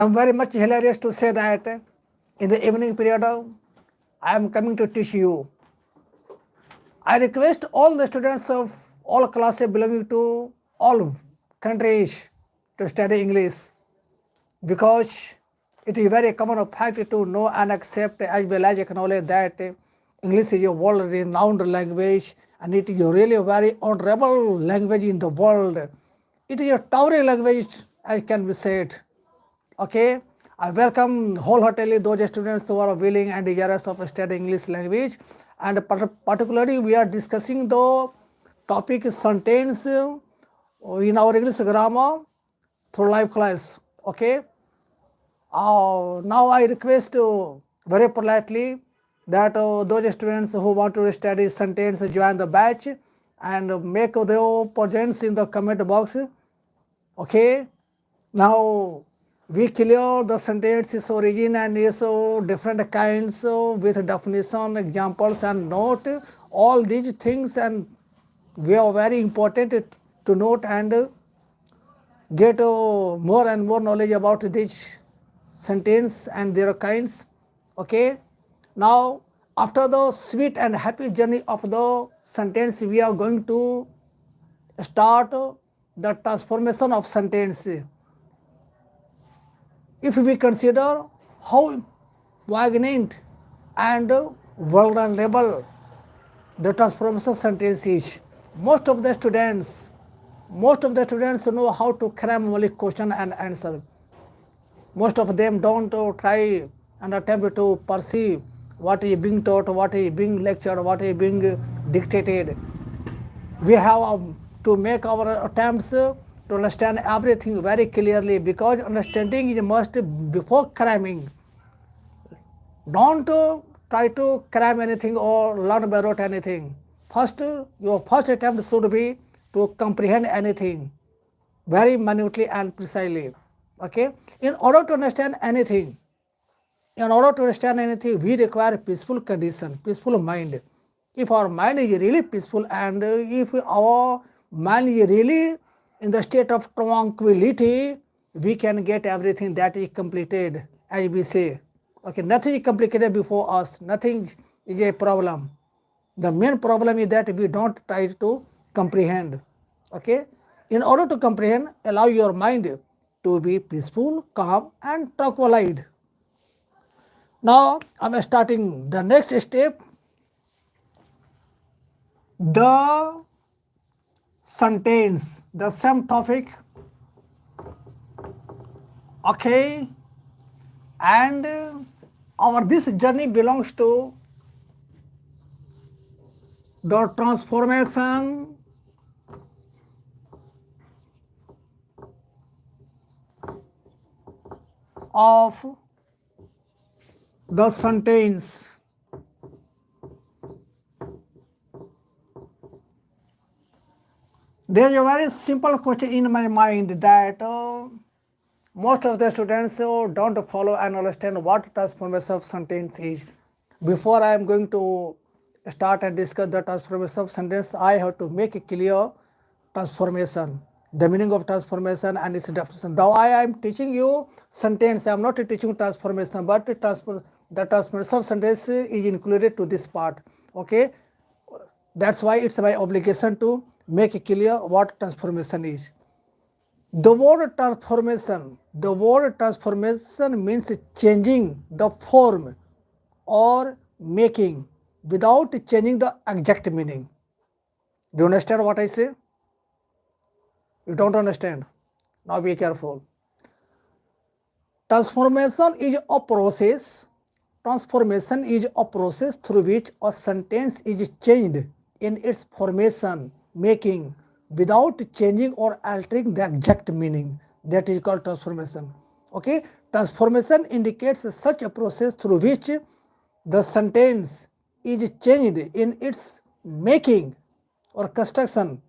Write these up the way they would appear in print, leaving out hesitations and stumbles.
I'm very much hilarious to say that in the evening period, I am coming to teach you. I request all the students of all classes belonging to all countries to study English because it is very common fact to know and accept as well as acknowledge that English is a world renowned language and it is a really very honorable language in the world. It is a towering language as can be said. Okay, I welcome wholeheartedly those students who are willing and desirous of studying English language, and particularly we are discussing the topic sentence in our English grammar through live class. Okay, now I request very politely that those students who want to study sentence join the batch and make their presence in the comment box. Okay, now we clear the sentence, its origin and its different kinds with definition, examples and note. All these things and we are very important to note and get more and more knowledge about this sentence and their kinds. Okay. Now after the sweet and happy journey of the sentence, we are going to start the transformation of sentence. If we consider how poignant and vulnerable the transformation sentence is, most of the students know how to cram only question and answer. Most of them don't try and attempt to perceive what is being taught, what is being lectured, what is being dictated. We have to make our attempts to understand everything very clearly, because understanding is a must before cramming. Don't try to cram anything or learn by rote anything. First, your first attempt should be to comprehend anything very minutely and precisely. Okay. In order to understand anything, we require peaceful condition, peaceful mind. If our mind is really peaceful and if our mind is really in the state of tranquility, we can get everything that is completed, as we say. Okay, nothing is complicated before us, nothing is a problem. The main problem is that we don't try to comprehend. Okay, in order to comprehend, allow your mind to be peaceful, calm and tranquilized. Now I am starting the next step, the sentence, the same topic. Okay, and our this journey belongs to the transformation of the sentence. There is a very simple question in my mind that most of the students don't follow and understand what transformation of sentence is. Before I am going to start and discuss the transformation of sentence, I have to make a clear transformation, the meaning of transformation and its definition. Now I am teaching you sentence, I am not teaching transformation, but the transformation of sentence is included to this part. Okay, that's why it's my obligation to make clear what transformation is. The word transformation means changing the form or making without changing the exact meaning. Do you understand what I say? You don't understand? Now be careful. Transformation is a process. Transformation is a process through which a sentence is changed in its formation, making, without changing or altering the exact meaning. That is called transformation. Okay, transformation indicates such a process through which the sentence is changed in its making or construction,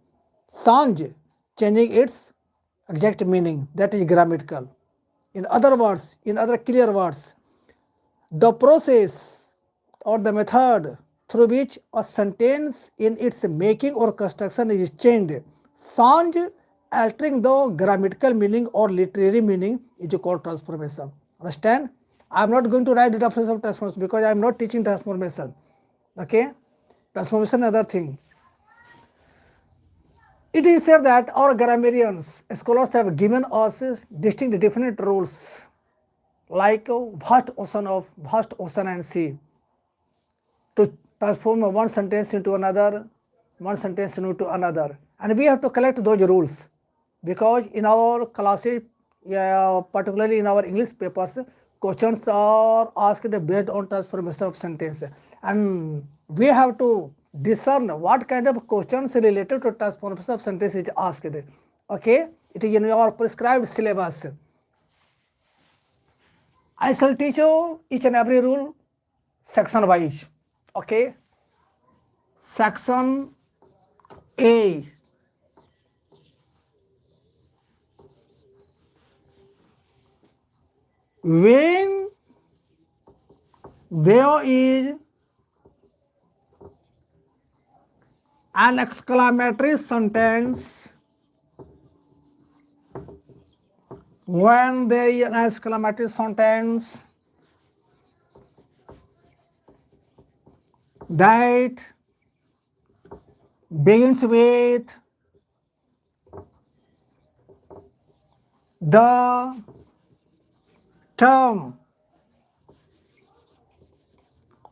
change, changing its exact meaning. That is grammatical. In other words, in other clear words, the process or the method through which a sentence in its making or construction is changed, changed altering the grammatical meaning or literary meaning is called transformation. Understand? I am not going to write the definition of transformation because I am not teaching transformation. Okay? Transformation is another thing. It is said that our grammarians, scholars have given us distinct different rules like vast ocean and sea to transform one sentence into another, one sentence into another. And we have to collect those rules because in our classes, particularly in our English papers, questions are asked based on transformation of sentence. And we have to discern what kind of questions related to transformation of sentence is asked. Okay, it is in your prescribed syllabus. I shall teach you each and every rule section wise. Okay, section A. When there is an exclamatory sentence, when there is an exclamatory sentence that begins with the term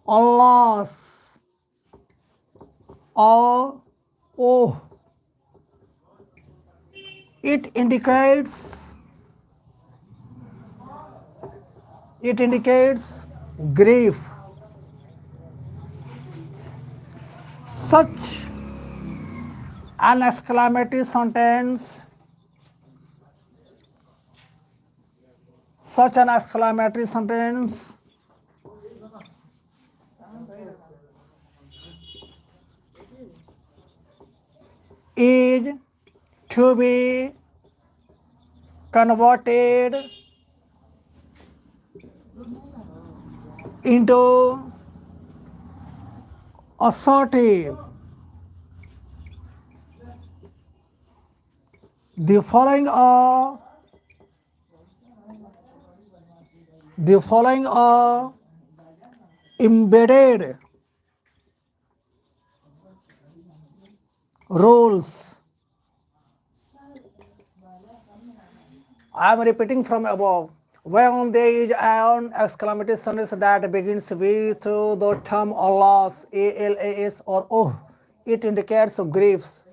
Allah's or oh, it indicates grief. Such an exclamatory sentence is to be converted into assertive. The following are embedded rules. I am repeating from above. When there is an exclamatory sentence that begins with the term Allah's, ALAS or oh, it indicates griefs.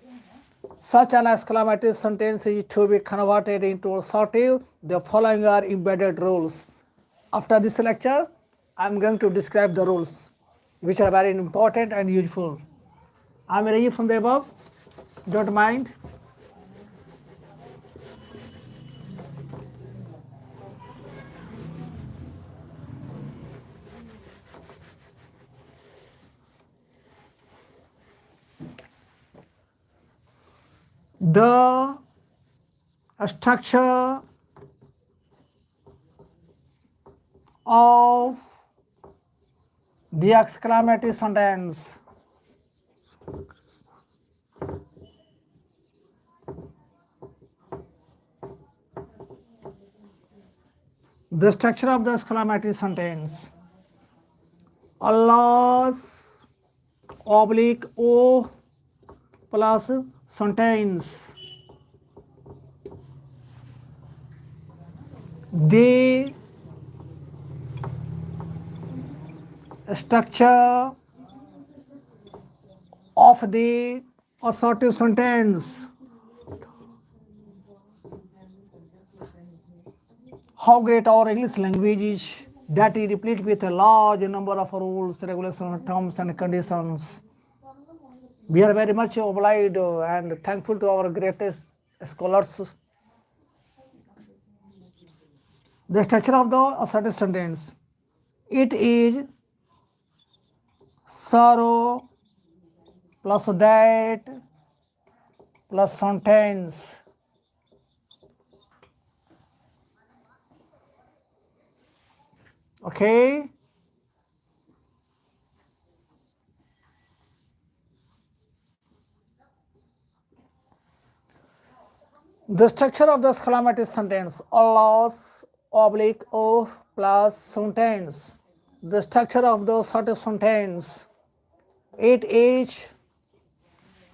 Such an exclamatory sentence is to be converted into assertive. The following are embedded rules. After this lecture, I am going to describe the rules, which are very important and useful. I am reading from the above. Don't mind. The structure of the exclamatory sentence. The structure of the exclamatory sentence. Allah's oblique O plus sentence. The structure of the assertive sentence. How great our English language is, that is replete with a large number of rules, regulations, terms and conditions. We are very much obliged and thankful to our greatest scholars. The structure of the assertive sentence. It is sorrow plus that plus sentence. Okay. The structure of the exclamative sentence, Allah's oblique of plus sentence. The structure of the certain sentence, it is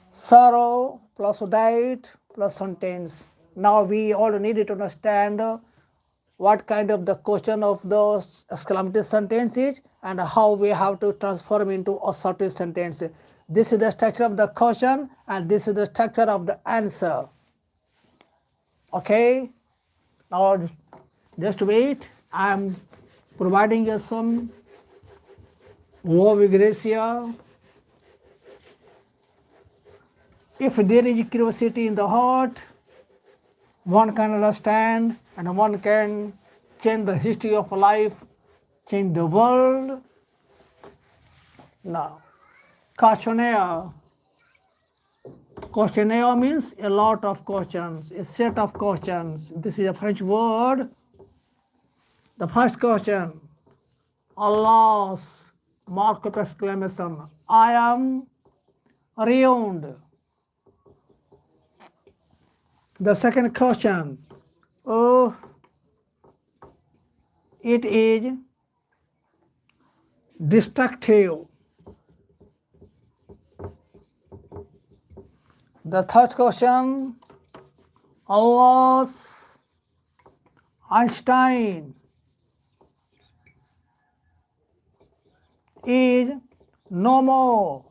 sorrow plus that plus sentence. Now we all need to understand what kind of the question of the exclamative sentence is and how we have to transform into assertive sentence. This is the structure of the question and this is the structure of the answer. Okay, now just wait. I am providing you some more vigorous here. If there is curiosity in the heart, one can understand and one can change the history of life, change the world. Now, questionnaire. Questionnaire means a lot of questions, a set of questions. This is a French word. The first question, Allah's mark of exclamation. I am ruined. The second question, oh, it is destructive. The third question, Allah's Einstein is no more.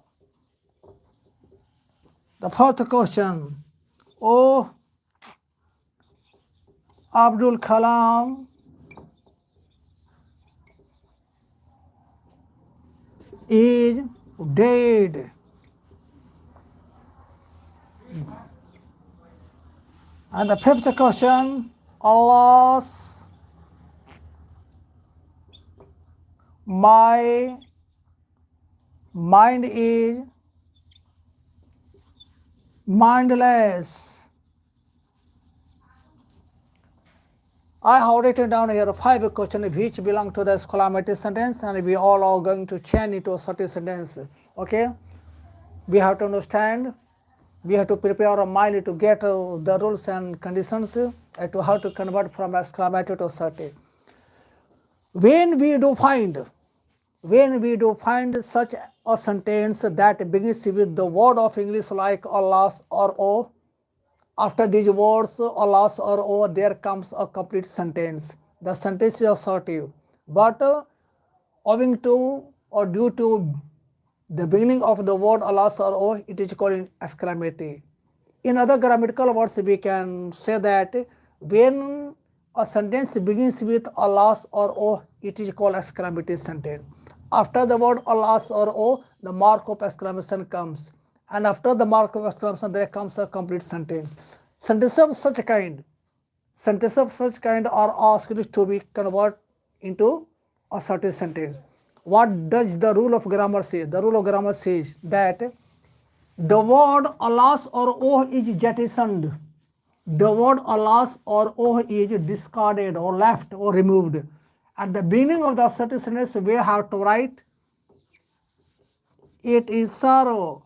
The fourth question, oh, Abdul Kalam is dead. And the fifth question, Allah's my mind is mindless. I have written down here 5 questions which belong to the exclamative sentence and we all are going to change into a certain sentence. Okay? We have to understand, we have to prepare our mind to get the rules and conditions to how to convert from exclamative to assertive. When we do find such a sentence that begins with the word of English like Allah's or O, after these words, Allah's or O, there comes a complete sentence. The sentence is assertive. But owing to or due to the beginning of the word Allah's or O, it is called exclamative. In other grammatical words, we can say that when a sentence begins with Allah's or O, it is called exclamative sentence. After the word Allah's or O, the mark of exclamation comes. And after the mark of exclamation, there comes a complete sentence. Sentences of such kind are asked to be converted into a certain sentence. What does the rule of grammar say? The rule of grammar says that the word Allah's or O is jettisoned. The word Allah's or O is discarded or left or removed. At the beginning of the certain sentence, we have to write, it is sorrow.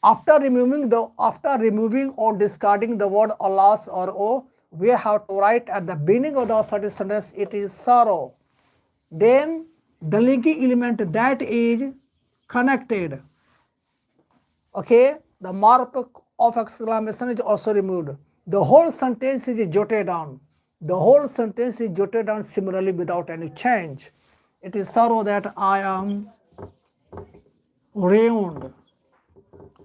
After removing or discarding the word Allah's or O, we have to write at the beginning of the certain sentence, it is sorrow. Then the linking element that is connected. Okay, the mark of exclamation is also removed. The whole sentence is jotted down. The whole sentence is jotted down similarly without any change. It is sorrow that I am ruined.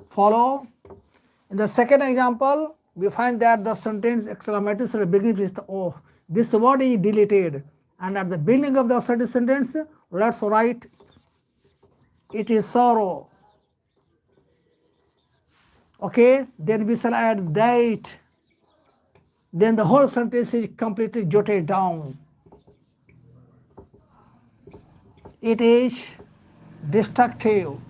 Follow. In the second example, we find that the sentence exclamative sentence begins with O. This word is deleted. And at the beginning of the certain sentence, let's write, it is sorrow. Okay, then we shall add that. Then the whole sentence is completely jotted down. It is destructive.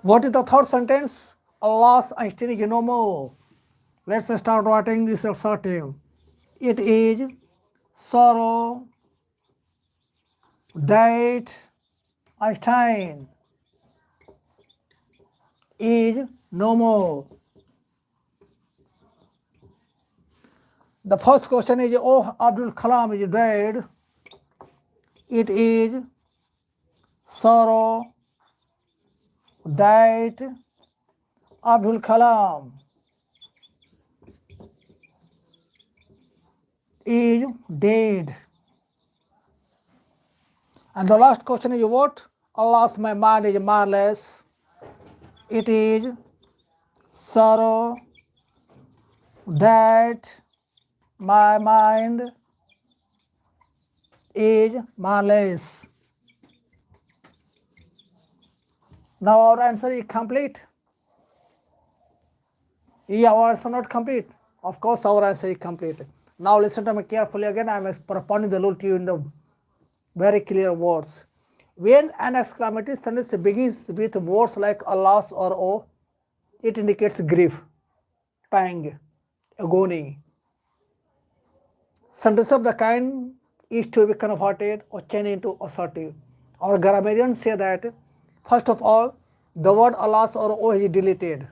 What is the third sentence? Allah's Einstein is no more. Let's start writing this assertive. It is sorrow that Einstein is no more. The first question is, oh, Abdul Kalam is dead. It is sorrow that Abdul Kalam is dead. And the last question is what? Alas, my mind is marvelous. It is sorrow that my mind is marvelous. Now our answer is complete. Yeah, our answer not complete. Of course, our answer is complete. Now listen to me carefully again. I am propounding the rule to you in the very clear words. When an exclamatory sentence begins with words like alas or oh, it indicates grief, pang, agony. Sentence of the kind is to be converted or changed into assertive. Our grammarians say that, first of all, the word alas or oh is deleted.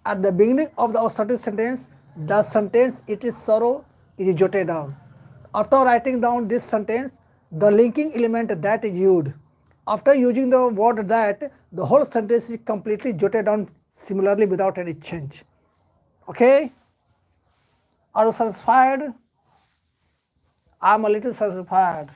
At the beginning of the assertive sentence, the sentence it is sorrow is jotted down. After writing down this sentence, the linking element that is used. After using the word that, the whole sentence is completely jotted down similarly without any change. Okay? Are you satisfied? I am a little satisfied.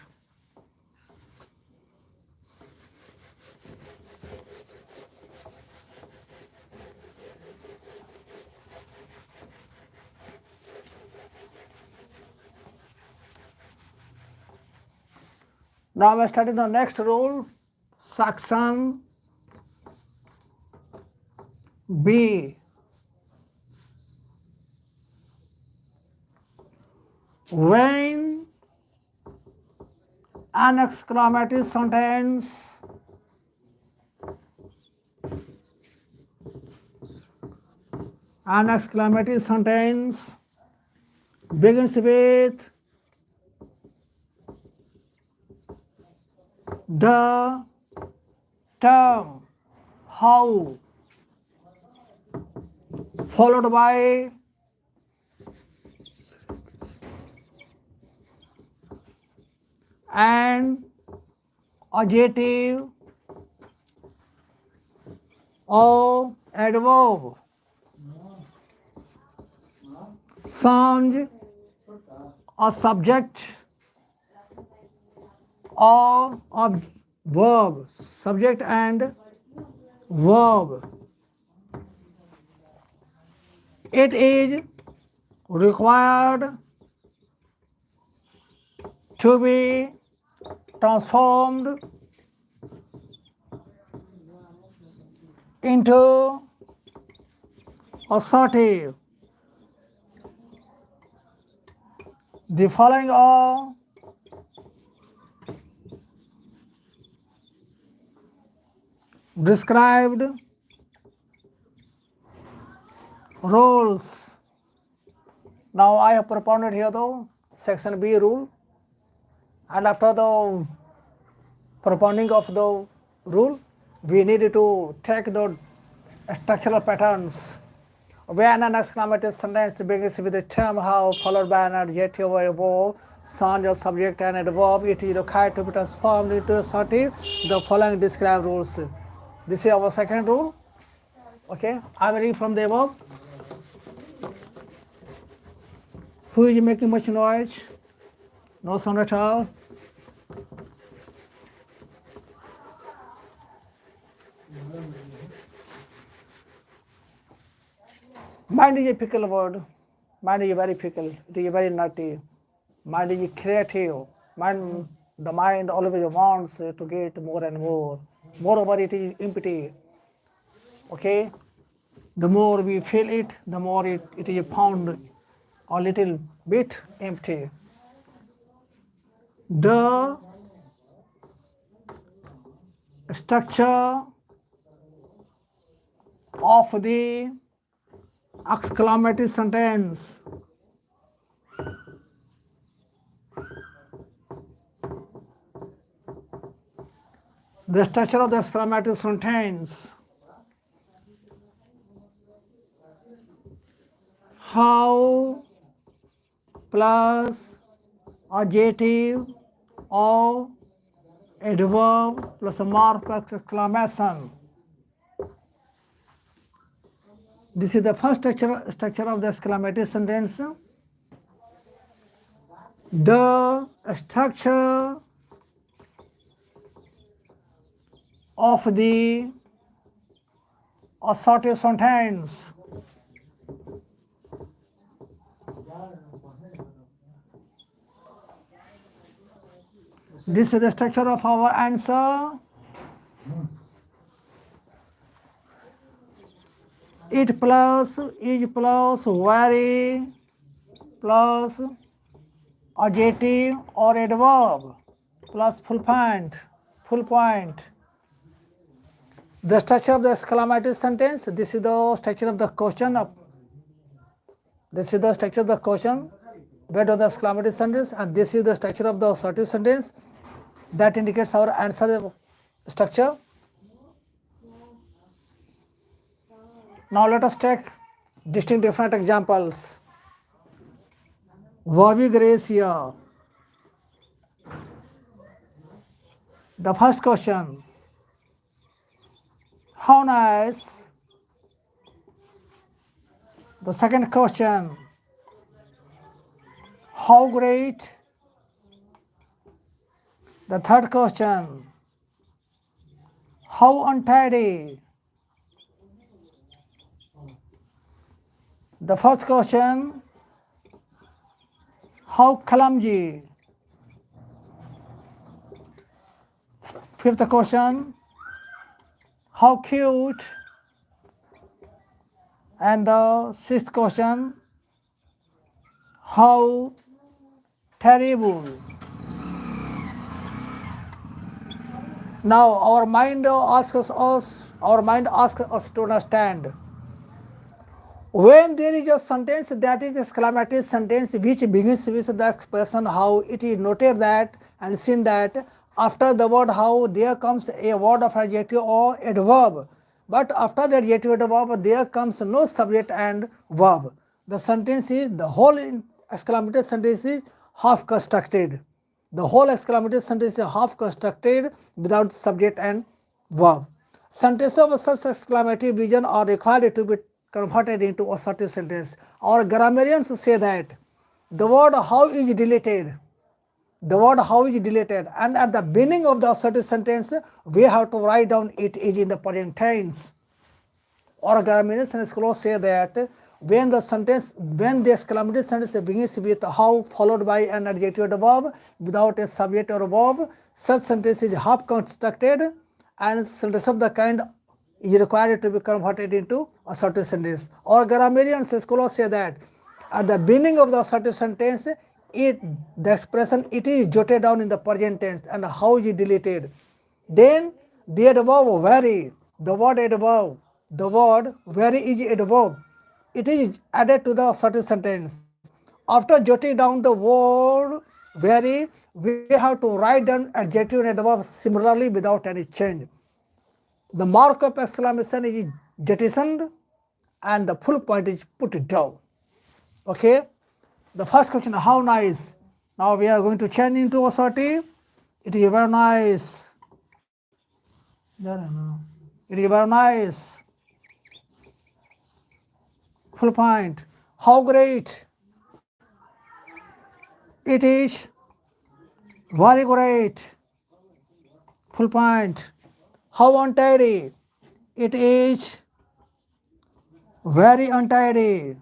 Now I am starting the next rule, section B. When an exclamatory sentence begins with the term how followed by an adjective or adverb sounds a subject or a verb, subject and verb. It is required to be transformed into assertive. The following are described rules. Now I have propounded here the section B rule, and after the propounding of the rule, we need to take the structural patterns. When an exclamatory sentence begins with the term how followed by an adjective or a verb, sound or subject and a verb, it is required to be transformed into assertive. The following describe rules. This is our second rule. Okay, I am reading from the above. Who is making much noise? No sound at all. Mind is a fickle word. Mind is very fickle. It is very naughty. Mind is creative. The mind always wants to get more and more. Moreover, it is empty. Okay? The more we feel it, the more it is found a little bit empty. The structure of the exclamatory sentence how plus adjective or adverb plus a mark of exclamation. This is the first structure of the exclamatory sentence. The structure of the assertive sentence. This is the structure of our answer. It plus, is plus, very plus adjective or adverb plus full point. The structure of the exclamatory sentence. This is the structure of the question. This is the structure of the question based on the exclamatory sentence, and this is the structure of the assertive sentence that indicates our answer structure. Now let us take distinct different examples. Vavi Gracia. The first question, how nice. The second question, how great. The third question, how untidy. The fourth question, how clumsy. Fifth question, how cute. And the sixth question, how terrible. Now our mind asks us to understand, when there is a sentence that is exclamatory sentence which begins with the expression how, it is noted that and seen that after the word how there comes a word of adjective or adverb, but after the adjective and verb there comes no subject and verb. The sentence is, the whole exclamatory sentence is half constructed. The whole exclamatory sentence is half constructed without subject and verb. Sentences of such exclamatory vision are required to be converted into assertive sentence. Our grammarians say that the word how is deleted. The word how is deleted, and at the beginning of the assertive sentence we have to write down it is in the present tense. Our grammarians and scholars say that when the exclamatory sentence begins with how followed by an adjective or verb without a subject or verb, such sentence is half constructed, and sentence of the kind is required to be converted into assertive sentence. Our grammarians and scholars say that at the beginning of the assertive sentence, the expression it is jotted down in the present tense and how is deleted. Then the adverb very, the word very is adverb. It is added to the assertive sentence. After jotting down the word very, we have to write down adjective and adverb similarly without any change. The mark of exclamation is jettisoned and the full point is put down. Okay. The first question, how nice. Now we are going to change into assertive. It is very nice. It is very nice. Full point. How great. It is very great. Full point. How untidy. It is very untidy.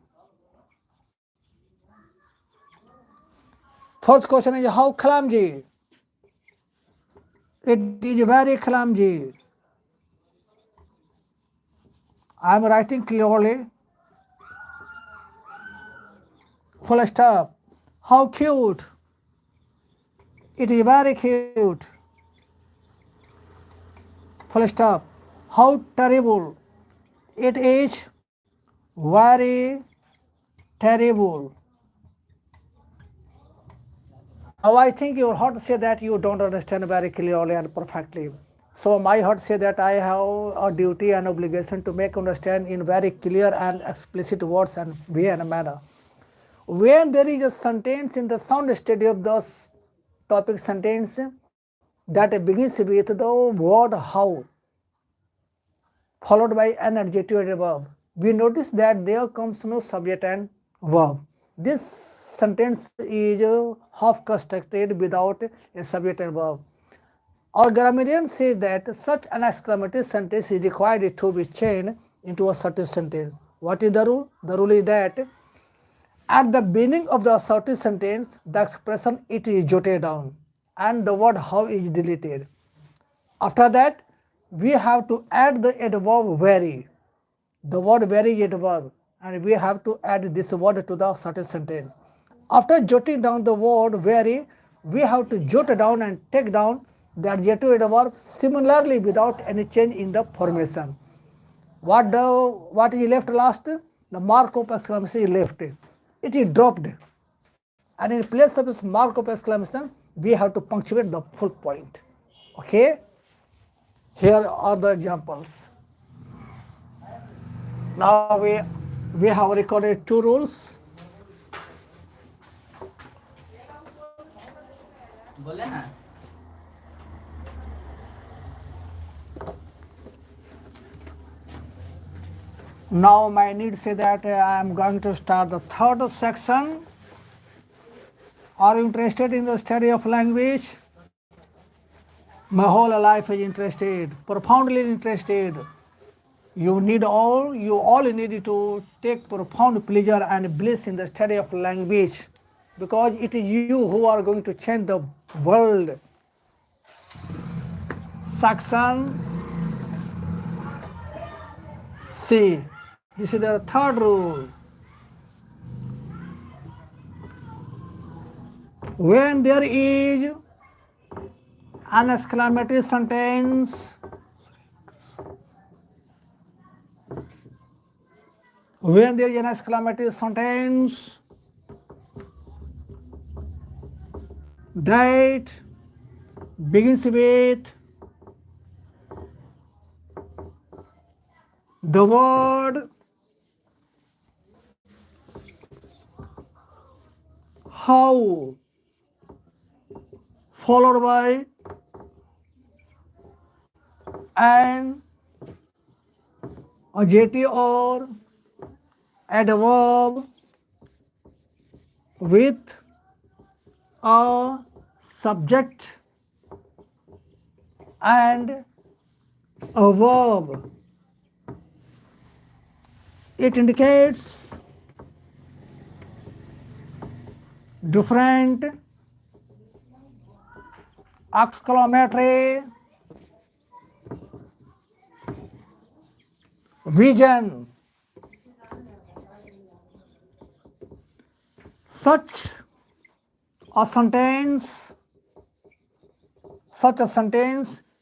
Fourth question is how clumsy. It is very clumsy. I am writing clearly. Full stop. How cute. It is very cute. Full stop. How terrible. It is very terrible. Now I think you will have to say that you don't understand very clearly and perfectly. So my heart say that I have a duty and obligation to make understand in very clear and explicit words and way and manner. When there is a sentence in the sound study of those topic sentence that begins with the word how followed by an adjective and verb, we notice that there comes no subject and verb. This sentence is half constructed without a subject and verb. Our grammarian says that such an exclamatory sentence is required to be changed into a assertive sentence. What is the rule? The rule is that at the beginning of the assertive sentence, the expression it is jotted down and the word how is deleted. After that, we have to add the adverb very. The word very is adverb and we have to add this word to the assertive sentence. After jotting down the word very, we have to jot down and take down the adjective adverb similarly without any change in the formation. What is left last? The mark of exclamation is left. It is dropped. And in place of this mark of exclamation, we have to punctuate the full point. Okay? Here are the examples. Now we have recorded two rules. Now my need say that I am going to start the third section. Are you interested in the study of language? My whole life is interested, profoundly interested. You all need to take profound pleasure and bliss in the study of language, because it is you who are going to change the world. Section C. This is the third rule. When there is an exclamatory sentence, when there is an exclamatory sentence that begins with the word how followed by an adjective or adverb with a subject and a verb. It indicates different exclamatory vision. Such a sentence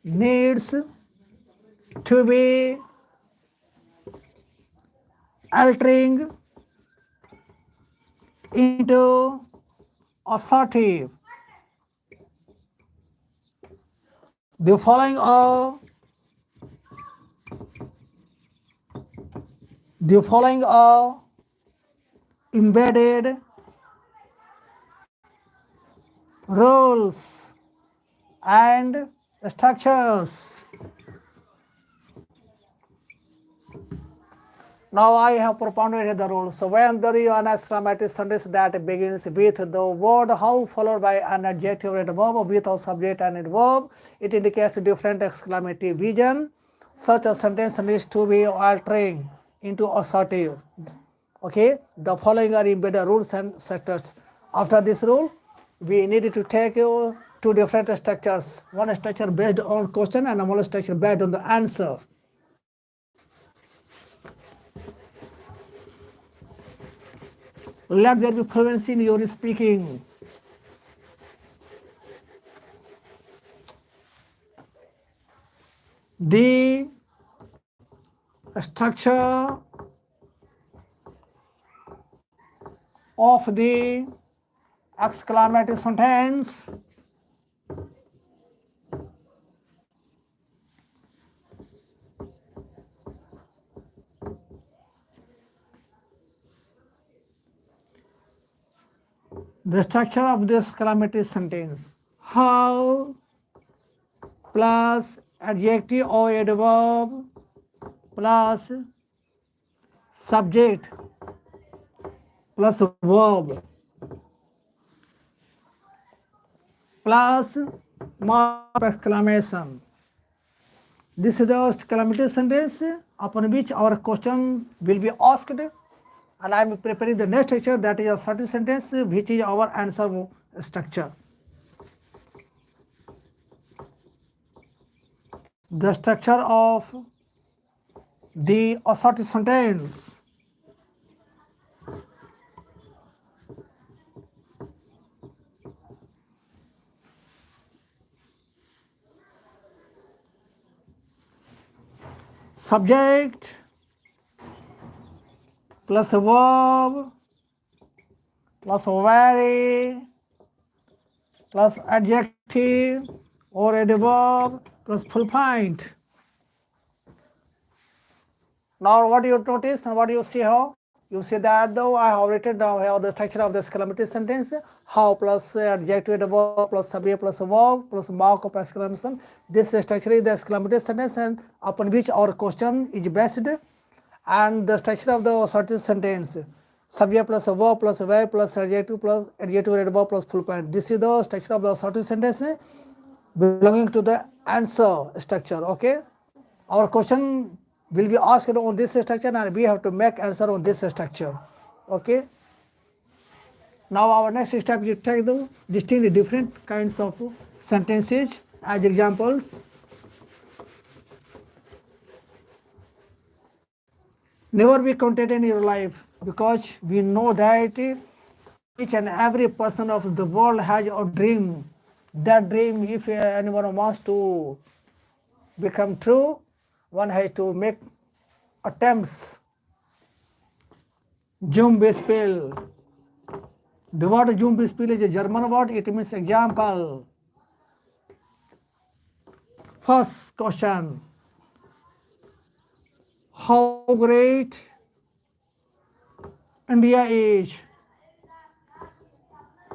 needs to be altering into assertive. The following are embedded rules and structures. Now I have propounded the rules. So when there is an exclamatory sentence that begins with the word how followed by an adjective and verb with a subject and verb, it indicates different exclamatory vision. Such a sentence needs to be altering into assertive. Okay, the following are embedded rules and structures. After this rule, we need to take two different structures. One structure based on question and another structure based on the answer. Let there be fluency in your speaking. The structure of the exclamatory sentence The structure of this calamity sentence. How plus adjective or adverb plus subject plus verb plus mark of exclamation. This is the calamity sentence upon which our question will be asked, and I am preparing the next structure, that is a certain sentence which is our answer structure. The structure of the assertive sentence. Subject plus verb plus very plus adjective or adverb plus full point. Now what you notice and what you see here? You see that though I have written down here the structure of this calamity sentence, how plus adjective adverb plus subject plus verb plus mark of exclamation. This structure is the calamity sentence and upon which our question is based, and the structure of the assertive sentence, subject plus verb plus adjective adverb plus full point. This is the structure of the assertive sentence belonging to the answer structure. Okay, our question will be asked on this structure and we have to make answer on this structure. Okay, now our next step is to take the distinct different kinds of sentences as examples. Never be content in your life, because we know that each and every person of the world has a dream. That dream, if anyone wants to become true, one has to make attempts. Zum Beispiel. The word zum Beispiel is a German word. It means example. First question. How great India is?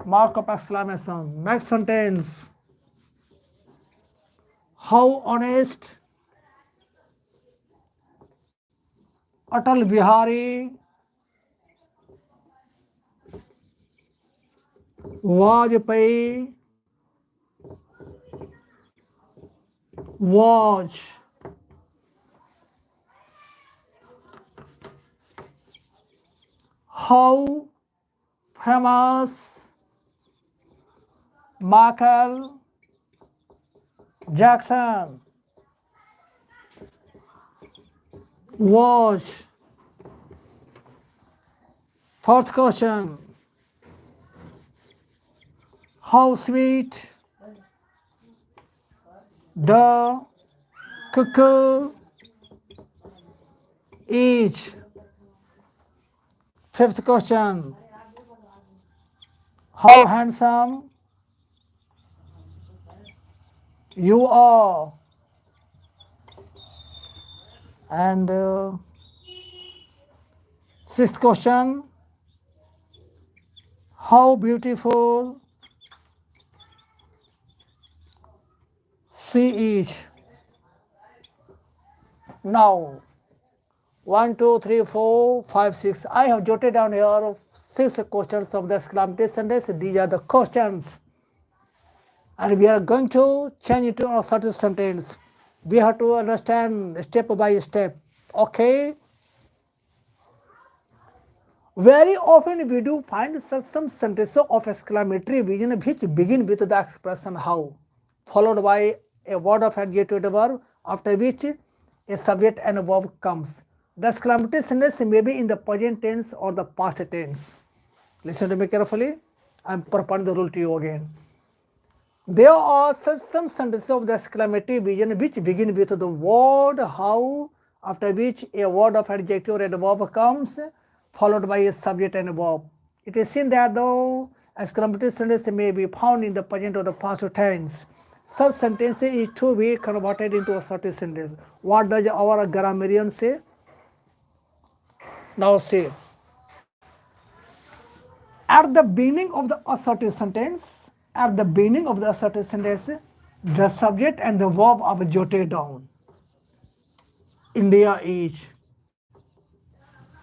Mark of exclamation. Next sentence. How honest Atal Bihari Vajpayee was. How famous Michael Jackson was. First question. How sweet the cuckoo is. Fifth question. How handsome you are. And sixth question. How beautiful she is. Now, 1, 2, 3, 4, 5, 6. I have jotted down here 6 questions of the exclamation sentence. These are the questions. And we are going to change it to a certain sentence. We have to understand step by step. Okay? Very often we do find such some sentences of exclamatory vision which begin with the expression how, followed by a word of adjective verb, after which a subject and a verb comes. The exclamatory sentence may be in the present tense or the past tense. Listen to me carefully. I am propounding the rule to you again. There are such some sentences of the exclamatory vision which begin with the word how, after which a word of adjective or a verb comes, followed by a subject and a verb. It is seen that the exclamatory sentence may be found in the present or the past tense. Such sentence is to be converted into a certain sentence. What does our grammarian say? Now say, At the beginning of the assertive sentence, the subject and the verb are jotted down. India is.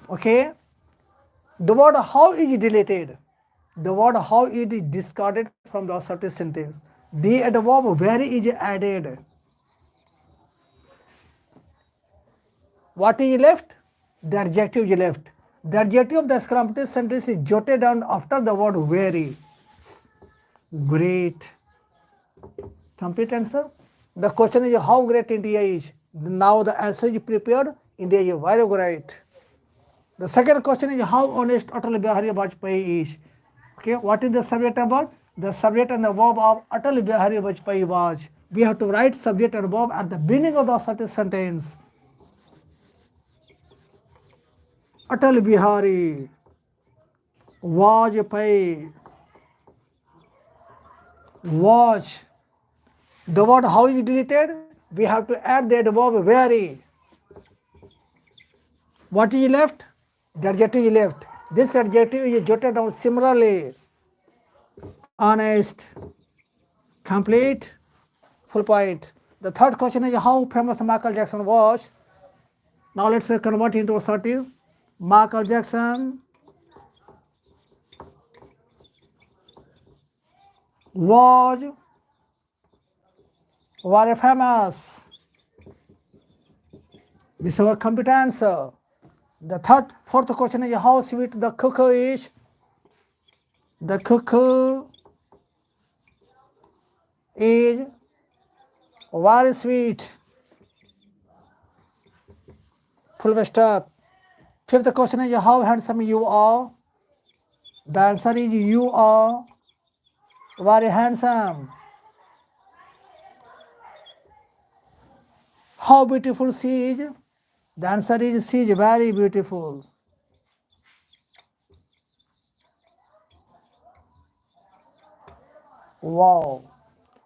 Okay. The word how is deleted. The word how is discarded from the assertive sentence. The and the verb very is added. What is left? The adjective is left. The adjective of the exclamative sentence is jotted down after the word very. Great. Complete answer. The question is how great India is. Now the answer is prepared. India is very great. The second question is how honest Atal Bihari Vajpayee is. Okay, what is the subject about? The subject and the verb of Atal Bihari Vajpayee was. We have to write subject and verb at the beginning of the assertive sentence. Atal Bihari Vajpayee was. The word how is deleted? We have to add that verb very. What is left? The adjective is left. This adjective is jotted down similarly. Honest, complete, full point. The third question is how famous Michael Jackson was. Now let's convert into assertive. Michael Jackson was very famous. This is our complete answer. The fourth question is how sweet the cuckoo is. The cuckoo is very sweet. Full stop. Fifth question is how handsome you are. The answer is you are very handsome. How beautiful she is. The answer is she is very beautiful. Wow.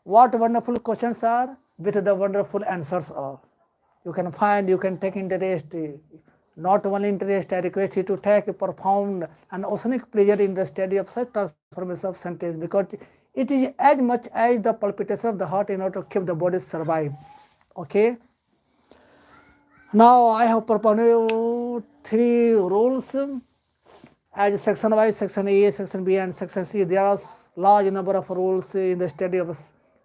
What wonderful questions are with the wonderful answers are. You can find, you can take interest. Not only interest, I request you to take a profound and oceanic pleasure in the study of such transformation of sentence because it is as much as the palpitation of the heart in order to keep the body survive. Okay. Now I have proposed 3 rules as section wise, section A, section B and section C. There are large number of rules in the study of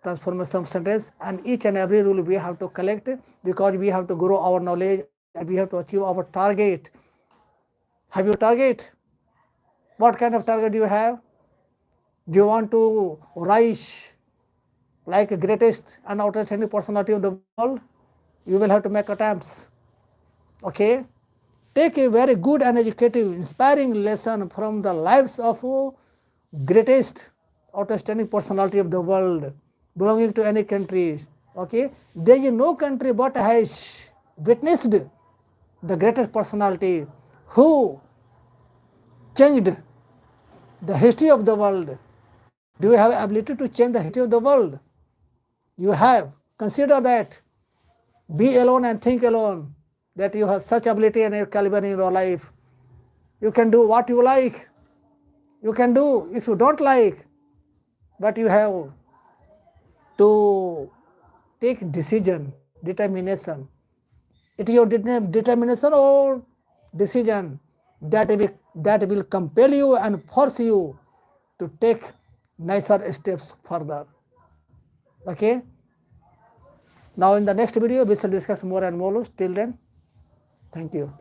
transformation of sentence and each and every rule we have to collect because we have to grow our knowledge and we have to achieve our target. Have you target? What kind of target do you have? Do you want to rise like greatest and outstanding personality of the world? You will have to make attempts. Okay, take a very good and educative, inspiring lesson from the lives of greatest, outstanding personality of the world, belonging to any country. Okay, there is no country but has witnessed the greatest personality who changed the history of the world. Do you have ability to change the history of the world? You have. Consider that. Be alone and think alone that you have such ability and caliber in your life. You can do what you like. You can do if you don't like, but you have to take decision, determination. It is your determination or decision that will compel you and force you to take nicer steps further. Okay. Now in the next video we shall discuss more and more. Till then, thank you.